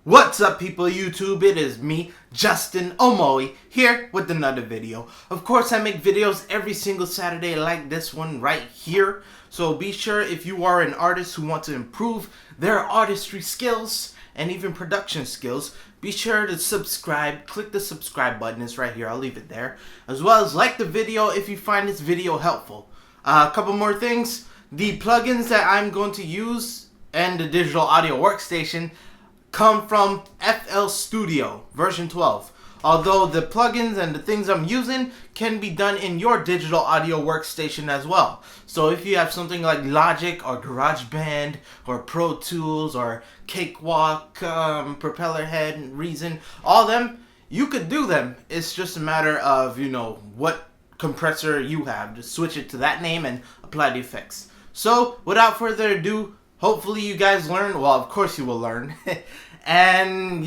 What's up, people of YouTube? It is me, Justin Omoe, here with another video. Of course, I make videos every single Saturday like this one right here. So be sure, if you are an artist who wants to improve their artistry skills and even production skills, be sure to subscribe. Click the subscribe button. It's right here. I'll leave it there. As well as like the video if you find this video helpful. A couple more things. The plugins that I'm going to use and the digital audio workstation come from FL Studio version 12. Although the plugins and the things I'm using can be done in your digital audio workstation as well. So if you have something like Logic or GarageBand or Pro Tools or Cakewalk, Propeller Head, Reason, all them, you could do them. It's just a matter of, what compressor you have. Just switch it to that name and apply the effects. So without further ado, hopefully you guys learn. Well, of course you will learn. And,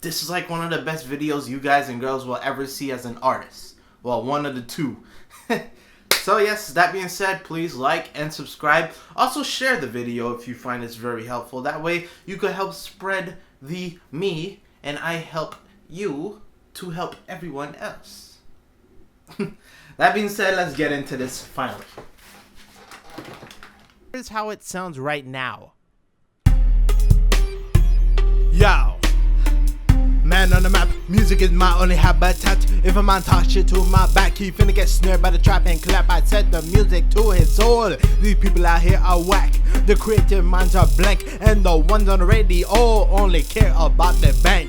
this is like one of the best videos you guys and girls will ever see as an artist. Well, one of the two. So yes, that being said, please like and subscribe. Also share the video if you find this very helpful. That way you could help spread the me and I help you to help everyone else. That being said, let's get into this finally. Here's how it sounds right now. Yo, man on the map, music is my only habitat. If a man talk shit to my back, he finna get snared by the trap and clap. I set the music to his soul. These people out here are whack. The creative minds are blank, and the ones on the radio only care about their bank.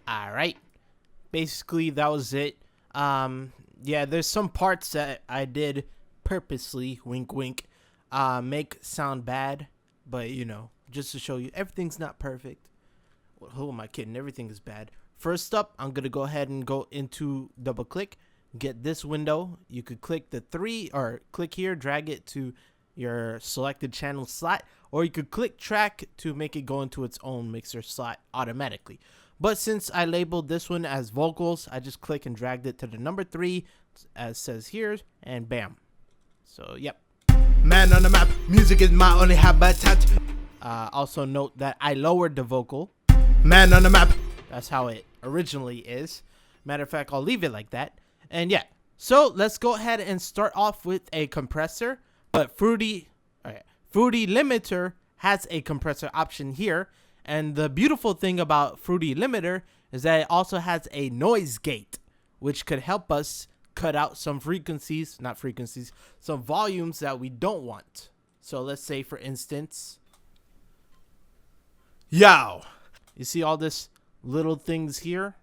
Alright, basically that was it. Yeah, there's some parts that I did purposely, wink wink, make sound bad, but just to show you everything's not perfect. Well, who am I kidding? Everything is bad. First up, I'm gonna go ahead and go into double click, get this window. You could click the three or click here, drag it to your selected channel slot, or you could click track to make it go into its own mixer slot automatically. But since I labeled this one as vocals, I just click and dragged it to the number 3 as says here, and bam. So yep. Man on the map, music is my only habitat. Also note that I lowered the vocal. Man on the map. That's how it originally is. Matter of fact, I'll leave it like that. And yeah, so let's go ahead and start off with a compressor. But Fruity Limiter has a compressor option here. And the beautiful thing about Fruity Limiter is that it also has a noise gate, which could help us cut out some some volumes that we don't want. So let's say, for instance, yo, you see all this little things here?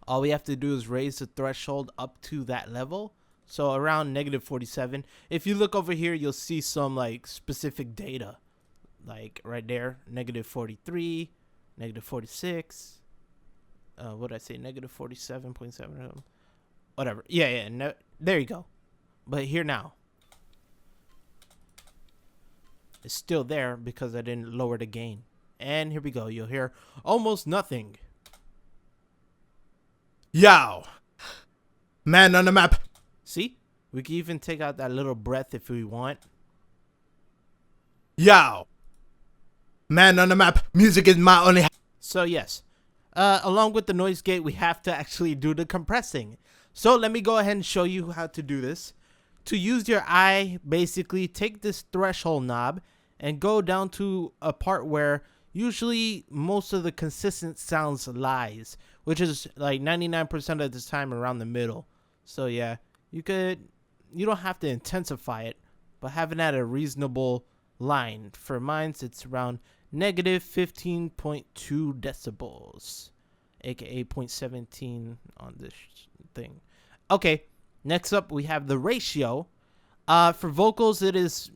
All we have to do is raise the threshold up to that level. So around -47. If you look over here, you'll see some specific data. Like right there, -43, -46. What did I say? -47.7. Whatever. Yeah. No, there you go. But here now, it's still there because I didn't lower the gain. And here we go. You'll hear almost nothing. Yo, man on the map. See? We can even take out that little breath if we want. Yo, man on the map, music is my only. So yes, along with the noise gate, we have to actually do the compressing. So let me go ahead and show you how to do this. To use your eye, basically take this threshold knob and go down to a part where usually most of the consistent sounds lies, which is like 99% of the time around the middle. So yeah, you don't have to intensify it, but have it at a reasonable line. For mine, it's around -15.2 decibels, aka 0.17 on this thing. Okay, next up we have the ratio. For vocals, it is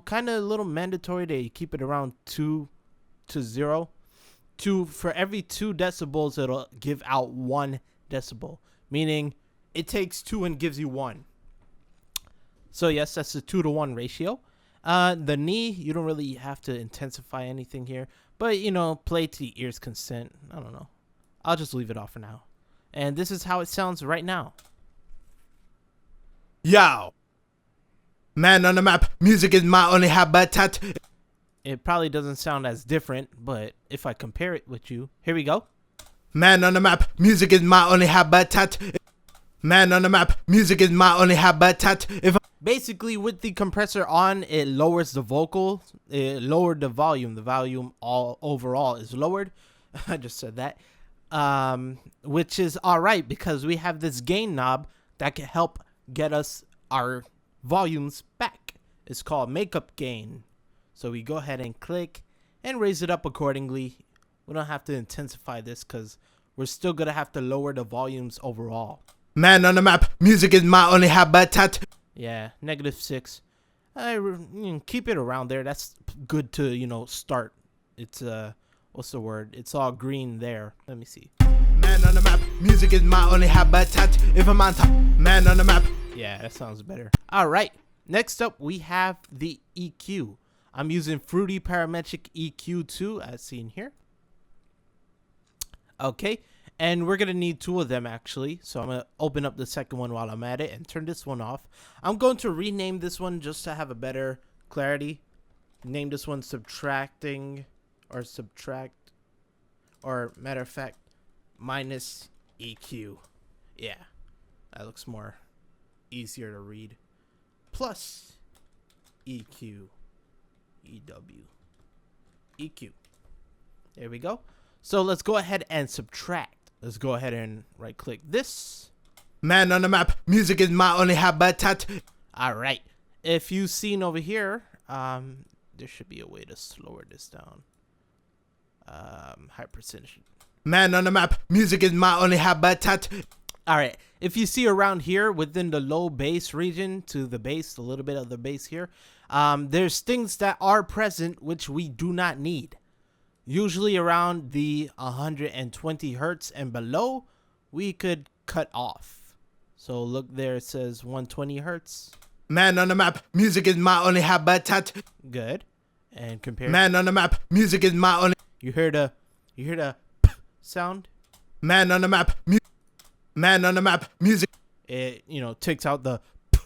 kind of a little mandatory that you keep it around 2 to 0. For every 2 decibels, it'll give out 1 decibel, meaning it takes 2 and gives you 1. So yes, that's a 2-to-1 ratio. The knee, you don't really have to intensify anything here, but play to the ear's consent. I don't know. I'll just leave it off for now. And this is how it sounds right now. Yo, man on the map, music is my only habitat. It probably doesn't sound as different, but if I compare it with you, here we go. Man on the map, music is my only habitat. Man on the map, music is my only habitat. Basically, with the compressor on, it lowers the vocal. It lowered the volume. The volume all overall is lowered. I just said that. Which is alright because we have this gain knob that can help get us our volumes back. It's called makeup gain. So we go ahead and click and raise it up accordingly. We don't have to intensify this because we're still going to have to lower the volumes overall. Man on the map, music is my only habitat. Yeah, -6. Keep it around there. That's good to, start. It's, what's the word? It's all green there. Let me see. Man on the map, music is my only habitat. If I'm on top, man on the map. Yeah, that sounds better. All right. Next up, we have the EQ. I'm using Fruity Parametric EQ2 as seen here. Okay. And we're going to need 2 of them, actually. So I'm going to open up the second one while I'm at it and turn this one off. I'm going to rename this one just to have a better clarity. Name this one subtracting or subtract. Or, matter of fact, minus EQ. Yeah, that looks more easier to read. Plus EQ. EW. EQ. There we go. So let's go ahead and subtract. Let's go ahead and right click this. Man on the map, music is my only habitat. All right. If you've seen over here, there should be a way to slower this down. High percentage. Man on the map, music is my only habitat. All right. If you see around here within the low bass region to the bass, a little bit of the bass here, there's things that are present which we do not need. Usually around the 120 hertz and below, we could cut off. So look there, it says 120 hertz. Man on the map, music is my only habitat. Good. And compare. Man on the map, music is my only. You hear the p sound? Man on the map, man on the map, music. It takes out the p.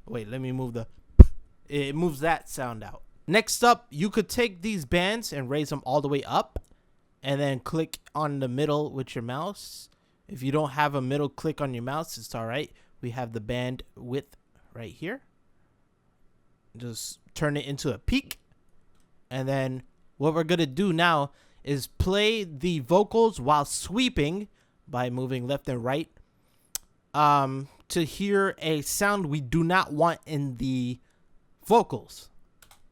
Wait, let me move the p. It moves that sound out. Next up, you could take these bands and raise them all the way up and then click on the middle with your mouse. If you don't have a middle click on your mouse, it's all right. We have the band width right here. Just turn it into a peak. And then what we're going to do now is play the vocals while sweeping by moving left and right to hear a sound we do not want in the vocals.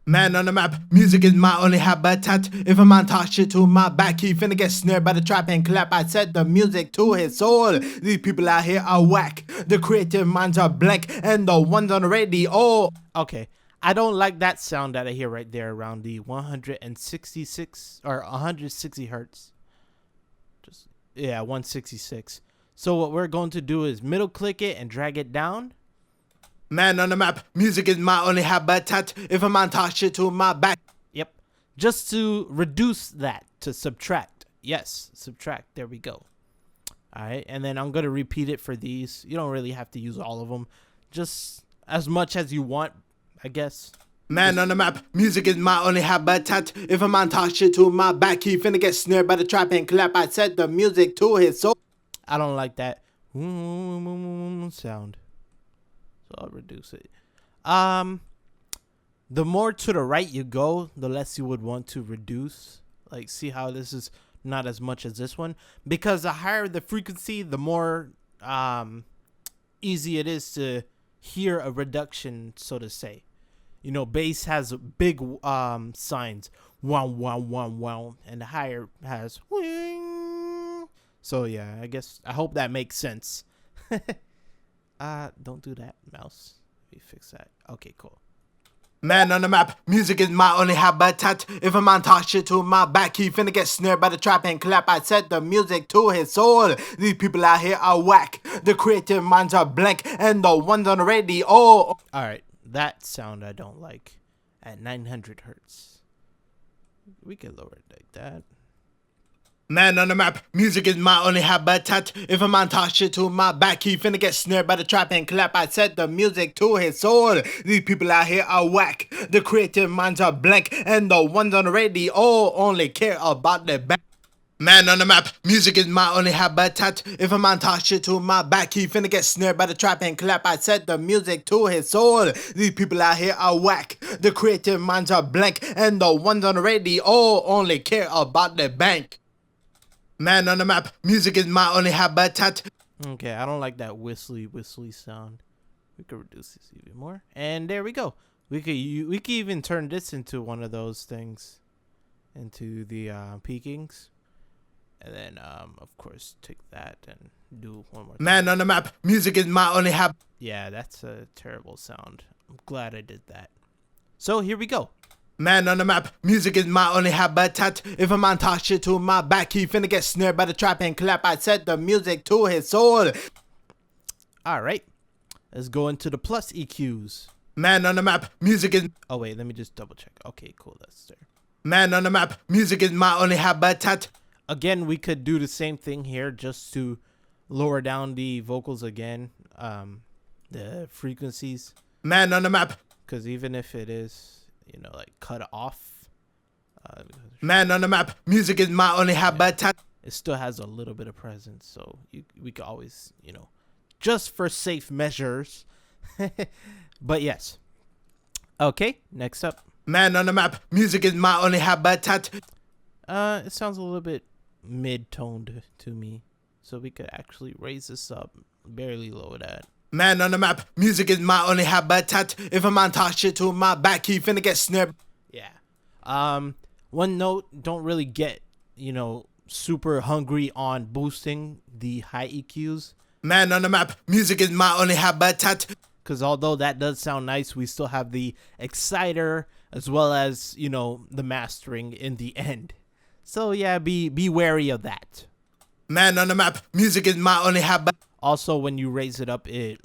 Man on the map, music is my only habitat. If a man talk shit to my back, he finna get snared by the trap and clap. I set the music to his soul. These people out here are whack. The creative minds are blank, and the ones on the radio. Okay, I don't like that sound that I hear right there around the 166 or 160 hertz. Just 166. So what we're going to do is middle click it and drag it down. Man on the map, music is my only habitat. If a man talk shit to my back. Yep. Just to reduce that, to subtract. Yes, subtract. There we go. All right. And then I'm going to repeat it for these. You don't really have to use all of them. Just as much as you want, I guess. Man on the map, music is my only habitat. If a man talk shit to my back, he finna get snared by the trap and clap. I set the music to his soul. I don't like that sound. I'll reduce it. The more to the right you go, the less you would want to reduce. Like, see how this is not as much as this one? Because the higher the frequency, the more easy it is to hear a reduction, so to say. Bass has big signs. Wow, wow, wow, wow. And the higher has wing. So, yeah, I hope that makes sense. Don't do that, mouse. Let me fix that. Okay, cool. Man on the map, music is my only habitat. If a man talk shit to my back, he finna get snared by the trap and clap. I set the music to his soul. These people out here are whack. The creative minds are blank, and the ones on the radio. All right, that sound I don't like. At 900 hertz, we can lower it like that. Man on the map, music is my only habitat. If a man talk shit to my back, he finna get snared by the trap and clap. I set the music to his soul. These people out here are whack. The creative minds are blank, and the ones on the radio only care about their back. Man on the map, music is my only habitat. If a man talk shit to my back, he finna get snared by the trap and clap. I set the music to his soul. These people out here are whack. The creative minds are blank, and the ones on the radio only care about their bank. Man on the map, music is my only habitat. Okay, I don't like that whistly sound. We could reduce this even more. And there we go. We could even turn this into one of those things, into the peakings. And then, of course, take that and do one more. Man on the map, music is my only habitat. Yeah, that's a terrible sound. I'm glad I did that. So here we go. Man on the map, music is my only habitat. If a man talk shit to my back, he finna get snared by the trap and clap. I set the music to his soul. All right, let's go into the plus EQs. Man on the map, music is... Oh wait, let me just double check. Okay, cool, that's there. Man on the map, music is my only habitat. Again, we could do the same thing here just to lower down the vocals again, the frequencies. Man on the map. Because even if it is, like cut off. Man on the map, music is my only habitat. It still has a little bit of presence, so we could always, just for safe measures. But yes. Okay, next up. Man on the map, music is my only habitat. It sounds a little bit mid-toned to me, so we could actually raise this up, barely lower that. Man on the map, music is my only habitat. If a man talk shit to my back, he finna get snared. Yeah. One note, don't really get, super hungry on boosting the high EQs. Man on the map, music is my only habitat. Because although that does sound nice, we still have the exciter as well as, the mastering in the end. So yeah, be wary of that. Man on the map, music is my only habitat. Also, when you raise it up, it,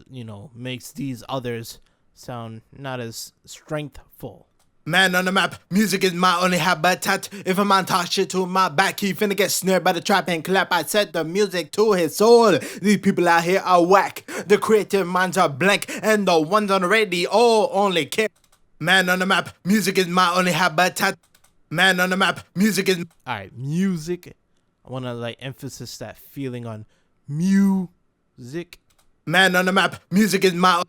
makes these others sound not as strengthful. Man on the map, music is my only habitat. If a man talk shit to my back, he finna get snared by the trap and clap. I set the music to his soul. These people out here are whack. The creative minds are blank, and the ones on the radio only care. Man on the map, music is my only habitat. Man on the map, music is... Alright, music. I want to emphasis that feeling on music. Man on the map, music is my... Let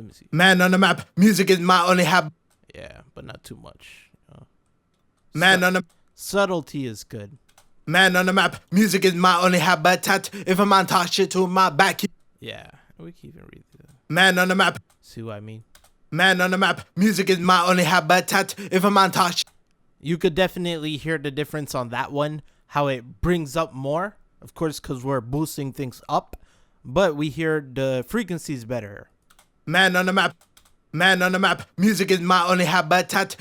me see. Man on the map, music is my only Yeah, but not too much. Man on the... Subtlety is good. Man on the map, music is my only habitat. If a man talk shit to my back... Yeah, we can even read that. Man on the map. See what I mean? Man on the map, music is my only habitat. If a man talk shit... You could definitely hear the difference on that one. How it brings up more. Of course, because we're boosting things up. But we hear the frequencies better. Man on the map. Man on the map, music is my only habitat.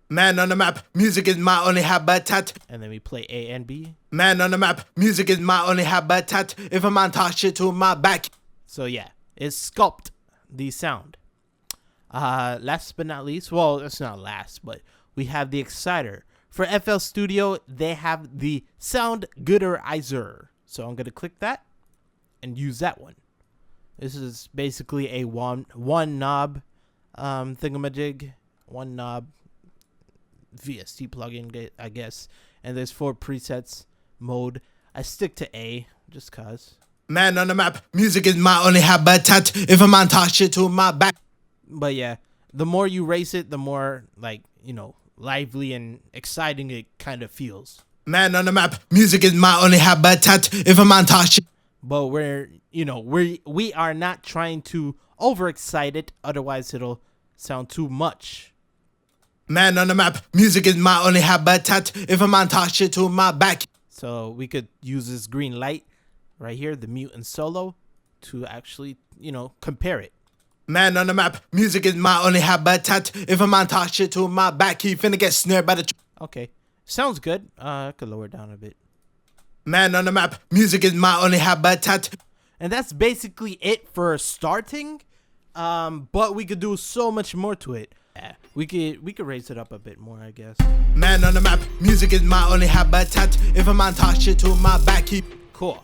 Man on the map, music is my only habitat. And then we play A and B. Man on the map, music is my only habitat. If a man talk shit to my back. So yeah, it sculpt the sound. Last but not least, well, it's not last, but we have the exciter. For FL Studio, they have the sound gooderizer. So I'm going to click that and use that one. This is basically a one knob thingamajig, one knob VST plugin, I guess. And there's 4 presets mode. I stick to A just cause. Man on the map, music is my only habitat. If a man talk shit to my back. But yeah, the more you raise it, the more lively and exciting it kind of feels. Man on the map, music is my only habitat. If a man talk shit. But we are not trying to overexcite it, otherwise it'll sound too much. Man on the map, music is my only habitat. If a man talk shit to my back. So we could use this green light right here, the mute and solo, to actually, compare it. Man on the map, music is my only habitat. If a man talk shit to my back, he finna get snared by the... Okay, sounds good. I could lower it down a bit. Man on the map, music is my only habitat. And that's basically it for starting. But we could do so much more to it. Yeah, we could raise it up a bit more, I guess. Man on the map, music is my only habitat. If a man talk shit to my back, he Cool.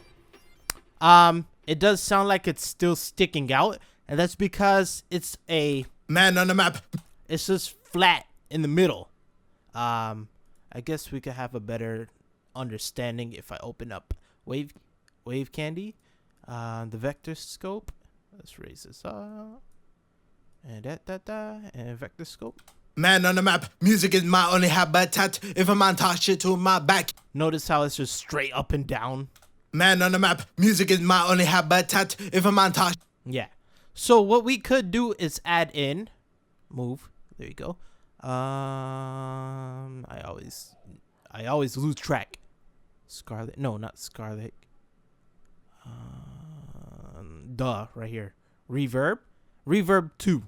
It does sound like it's still sticking out, and that's because it's a man on the map. it's just flat in the middle. I guess we could have a better understanding if I open up wave candy, the vector scope. Let's raise this up, and and vector scope. Man on the map, music is my only habitat. If a man talk shit to my back. Notice how it's just straight up and down. Man on the map, music is my only habitat. If a man talk. Yeah. So what we could do is add in, move. There you go. I always lose track. Scarlet. No, not Scarlet. Right here. Reverb. Reverb 2.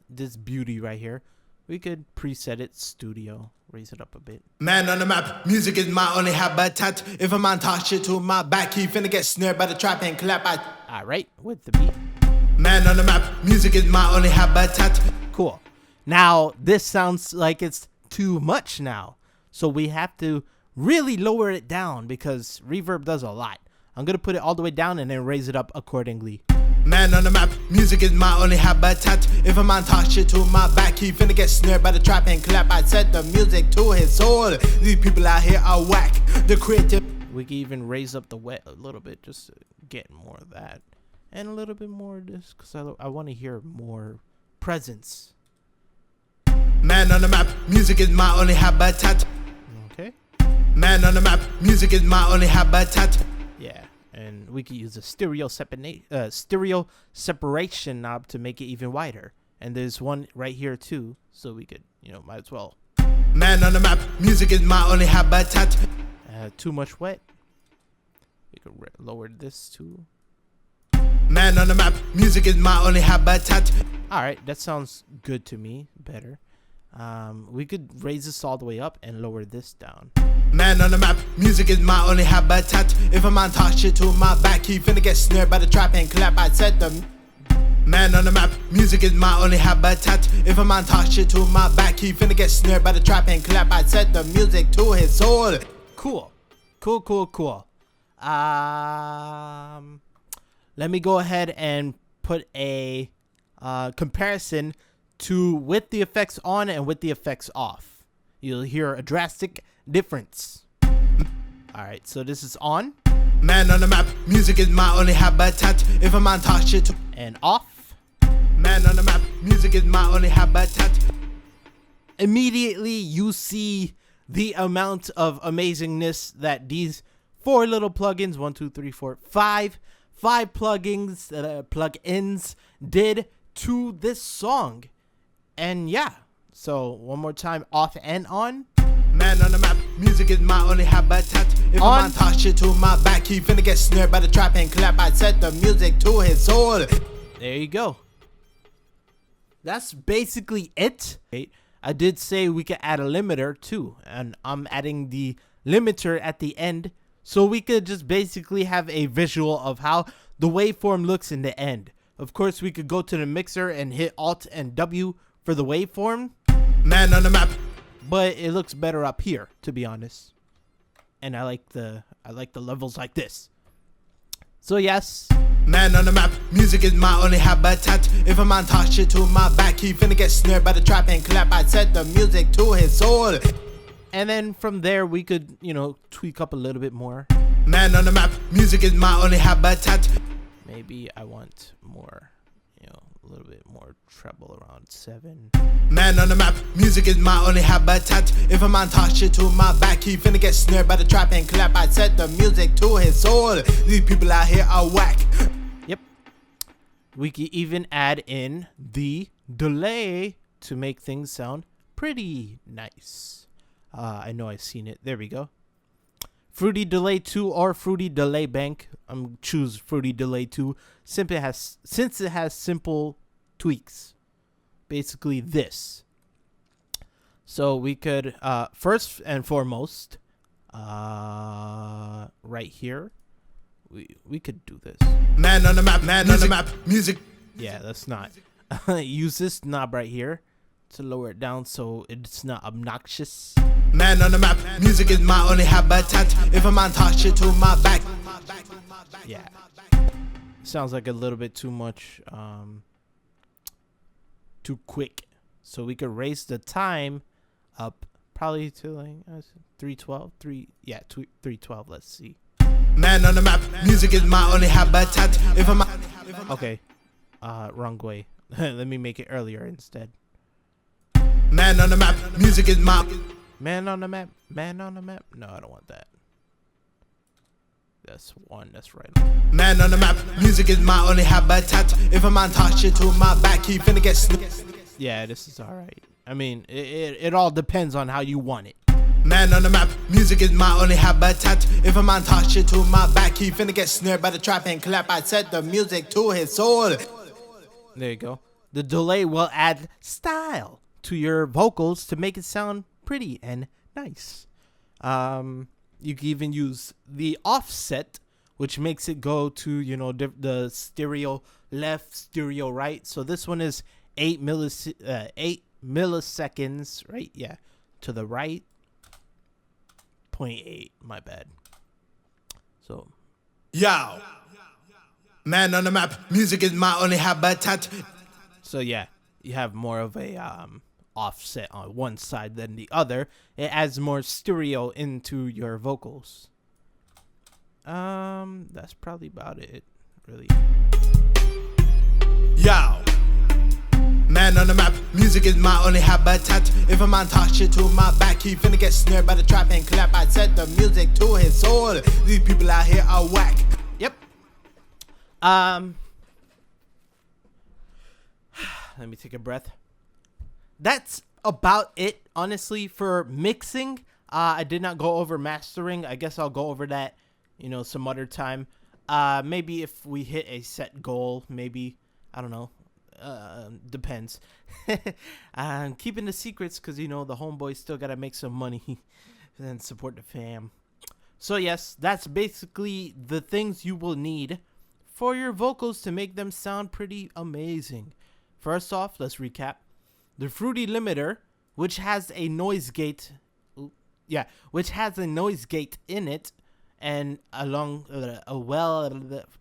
This beauty right here. We could preset it studio. Raise it up a bit. Man on the map, music is my only habitat. If a man talk shit to my back, he finna get snared by the trap and clap. Alright, with the beat. Man on the map, music is my only habitat. Cool. Now, this sounds like it's too much now. So we have to really lower it down because reverb does a lot. I'm going to put it all the way down and then raise it up accordingly. Man on the map, music is my only habitat. If a man talk shit to my back, he finna get snared by the trap and clap. I set the music to his soul. These people out here are whack. The creative. We can even raise up the wet a little bit just to get more of that. And a little bit more of this because I want to hear more presence. Man on the map, music is my only habitat. Okay. Man on the map, music is my only habitat. Yeah, and we could use a stereo separation knob to make it even wider. And there's one right here too, so we could, might as well. Man on the map, music is my only habitat. Too much wet. We could lower this too. Man on the map, music is my only habitat. All right, that sounds good to me. Better. We could raise this all the way up and lower this down. Man on the map, music is my only habitat. If a man talk shit to my back, he finna get snared by the trap and clap. I said the man on the map, music is my only habitat. If a man talk shit to my back, he finna get snared by the trap and clap. I said the music to his soul. Cool. Let me go ahead and put a comparison to with the effects on and with the effects off. You'll hear a drastic difference. Alright, so this is on. Man on the map, music is my only habitat. If a man talk shit to and off. Man on the map, music is my only habitat. Immediately you see the amount of amazingness that these 4 little plugins, 5 plugins did to this song. And yeah, so one more time, off and on. Man on the map, music is my only habitat. If a man talk shit to my back, he finna get snared by the trap and clap. I set the music to his soul. There you go. That's basically it. I did say we could add a limiter too, and I'm adding the limiter at the end so we could just basically have a visual of how the waveform looks in the end. Of course, we could go to the mixer and hit Alt and W for the waveform. Man on the map. But it looks better up here, to be honest. And I like the levels like this. So yes. Man on the map, music is my only habitat. If a man talk shit to my back, he finna get snared by the trap and clap. I set the music to his soul. And then from there we could, tweak up a little bit more. Man on the map, music is my only habitat. Maybe I want more, a little bit more treble, around 7. Man on the map, music is my only habitat. If a man talk shit to my back, he finna get snared by the trap and clap. I set the music to his soul. These people out here are whack. Yep. We can even add in the delay to make things sound pretty nice. I know I've seen it. There we go. Fruity Delay 2 or Fruity Delay Bank. I'm choose Fruity Delay 2 since it has simple tweaks. Basically this. So we could first and foremost right here we could do this. Man on the map, man on the map, music. Yeah, that's not. Use this knob right here to lower it down so it's not obnoxious. Man on the map, music is my only habitat. If a man touch it to my back. Yeah. Sounds like a little bit too much, too quick. So we could raise the time up probably to like 312, 312. Let's see. Man on the map, music is my only habitat. If a man. Okay. Wrong way. Let me make it earlier instead. Man on the map, music is my. Man on the map. Man on the map. No, I don't want that. That's one. That's right. Man on the map, music is my only habitat. If a man touch it to my back, he finna get Yeah, this is alright. I mean, it all depends on how you want it. Man on the map, music is my only habitat. If a man touch it to my back, he finna get snared by the trap and clap. I set the music to his soul. There you go. The delay will add style to your vocals to make it sound pretty and nice. You can even use the offset, which makes it go to, you know, the stereo left, stereo right. So this one is 8 milliseconds, right? Yeah, to the right. 0.8, my bad. So, Yo, man on the map, music is my only habitat. so yeah, you have more of a offset on one side than the other. It adds more stereo into your vocals. That's probably about it, really. Yo, man on the map, music is my only habitat. If a man touch it to my back, he finna get snared by the trap and clap. I set the music to his soul. These people out here are whack. Yep. Let me take a breath. That's about it, honestly, for mixing. I did not go over mastering. I guess I'll go over that, you know, some other time. Maybe if we hit a set goal, maybe, I don't know. Depends. I'm keeping the secrets because, you know, the homeboys still got to make some money and support the fam. So, yes, that's basically the things you will need for your vocals to make them sound pretty amazing. First off, let's recap. The Fruity Limiter, which has a noise gate, which has a noise gate in it, and along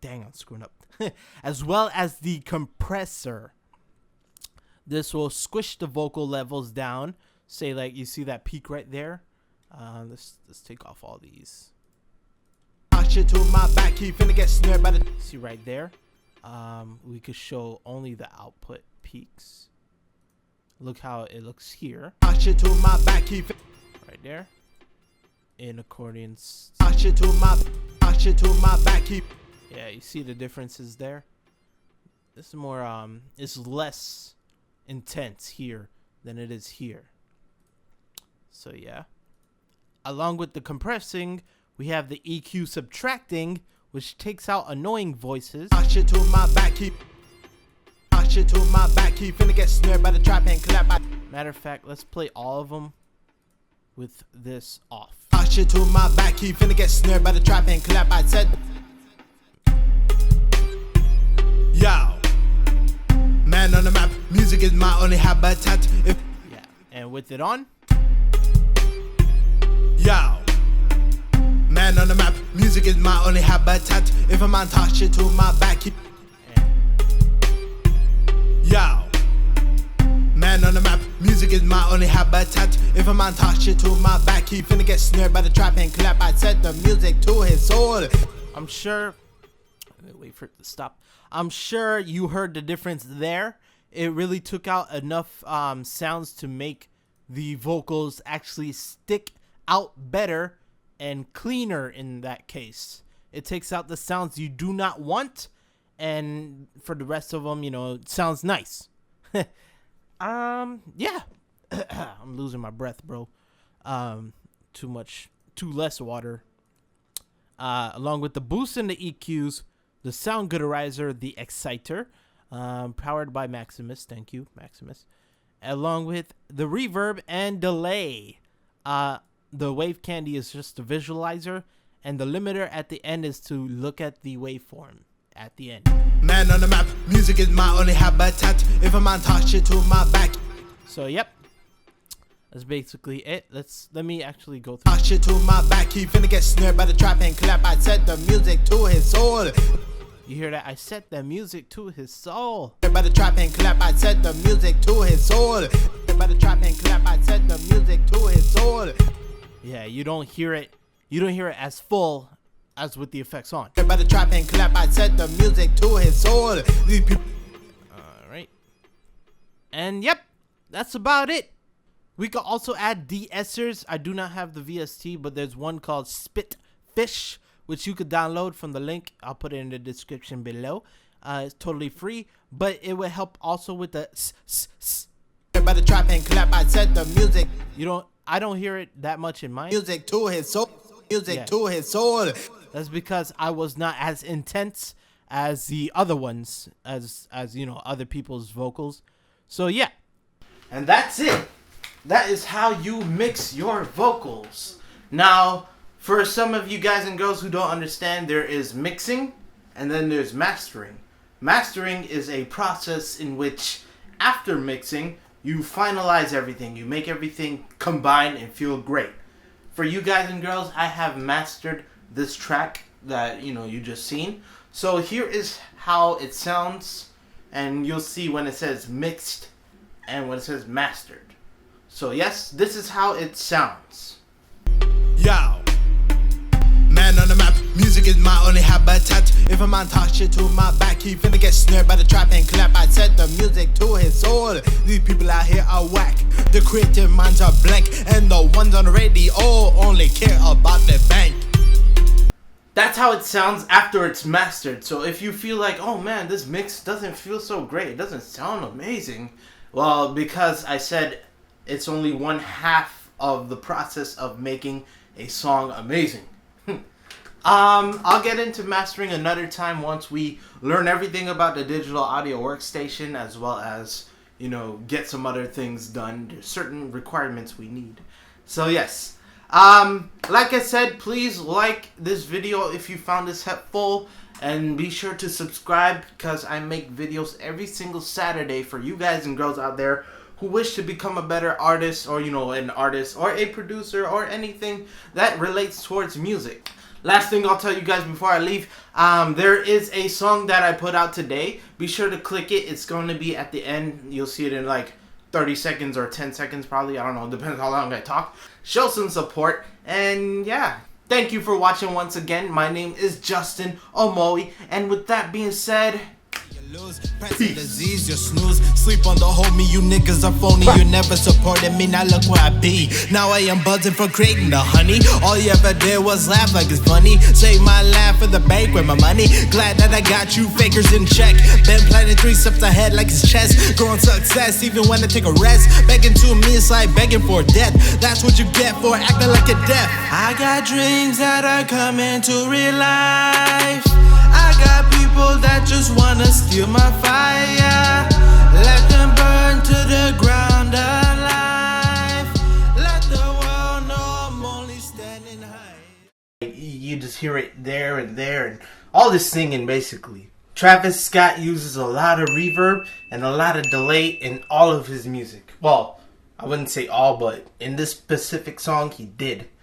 dang, I'm screwing up, as well as the compressor. This will squish the vocal levels down. Say, like, you see that peak right there. Let's take off all these. To my back, he finna get snared by the. See right there. We could show only the output peaks. Look how it looks here. To my back, he right there. In accordions. to my back, he. Yeah, you see the differences there. This is more it's less intense here than it is here. So yeah. Along with the compressing, we have the EQ subtracting, which takes out annoying voices. To my back, he. To my back, he finna get snared by the trap and clap. Matter of fact, let's play all of them with this off. To my back, he finna get snared by the trap and clap. I said, yo, man on the map, music is my only habitat. If yeah, and with it on, yo, man on the map, music is my only habitat. If a man touch it to my back, he. Yo, man on the map, music is my only habitat. If a man touch it to my back, he finna get snared by the trap and clap. I set the music to his soul. I'm sure. Wait for it to stop. I'm sure you heard the difference there. It really took out enough sounds to make the vocals actually stick out better and cleaner in that case. It takes out the sounds you do not want, and for the rest of them, you know, it sounds nice. Yeah. I'm losing my breath, bro. Too less water. Along with the boost and the EQs, the sound gooderizer, the exciter, powered by Maximus. Thank you, Maximus. Along with the reverb and delay. The wave candy is just a visualizer, and the limiter at the end is to look at the waveform at the end. Man on the map, music is my only habitat. If a man touch it to my back. So yep, that's basically it. Let me actually go through. Shit to my back, he finna get snared by the trap and clap. I set the music to his soul. You hear that? I set the music to his soul. By the trap and clap, I set the music to his soul. By the trap and clap, I set the music to his soul. Yeah, you don't hear it. You don't hear it as full as with the effects on. By the trap and clap, I set the music to his soul. These people. All right. And yep, that's about it. We could also add de-essers. I do not have the VST, but there's one called Spit Fish, which you could download from the link. I'll put it in the description below. It's totally free, but it will help also with the s. By the trap and clap, I set the music. I don't hear it that much in mine. Music to his soul. Music to his soul. That's because I was not as intense as the other ones, as you know, other people's vocals. So yeah. And that's it. That is how you mix your vocals. Now, for some of you guys and girls who don't understand, there is mixing and then there's mastering. Mastering is a process in which, after mixing, you finalize everything. You make everything combine and feel great. For you guys and girls, I have mastered this track that, you know, you just seen. So here is how it sounds, and you'll see when it says mixed and when it says mastered. So yes, this is how it sounds. Yo, man on the map, music is my only habitat. If a man talk shit to my back, he finna get snared by the trap and clap. I set the music to his soul. These people out here are whack. The creative minds are blank, and the ones on the radio only care about their bank. That's how it sounds after it's mastered. So if you feel like, oh man, this mix doesn't feel so great, it doesn't sound amazing, well, because I said it's only one half of the process of making a song amazing. I'll get into mastering another time once we learn everything about the digital audio workstation, as well as, you know, get some other things done. There's certain requirements we need. So yes, like I said, please like this video if you found this helpful, and be sure to subscribe because I make videos every single Saturday for you guys and girls out there who wish to become a better artist, or, you know, an artist or a producer or anything that relates towards music. Last thing I'll tell you guys before I leave, there is a song that I put out today. Be sure to click it. It's going to be at the end. You'll see it in like 30 seconds or 10 seconds probably. I don't know. Depends how long I talk. Show some support. And yeah, thank you for watching once again. My name is Justin Omoe. And with that being said, disease, you snooze. Sleep on the homie, you niggas are phony. You never supported me, now look where I be. Now I am buzzing for creating the honey. All you ever did was laugh like it's funny. Save my laugh for the bank with my money. Glad that I got you fakers in check. Been planning 3 steps ahead like it's chess. Growing success even when I take a rest. Begging to me, it's like begging for death. That's what you get for acting like a deaf. I got dreams that are coming to real life. I got people that just wanna steal my fire. Let them burn to the ground alive. Let the world know I'm only standing high. you just hear it there and all this singing basically. Travis Scott uses a lot of reverb and a lot of delay in all of his music. Well, I wouldn't say all, but in this specific song he did.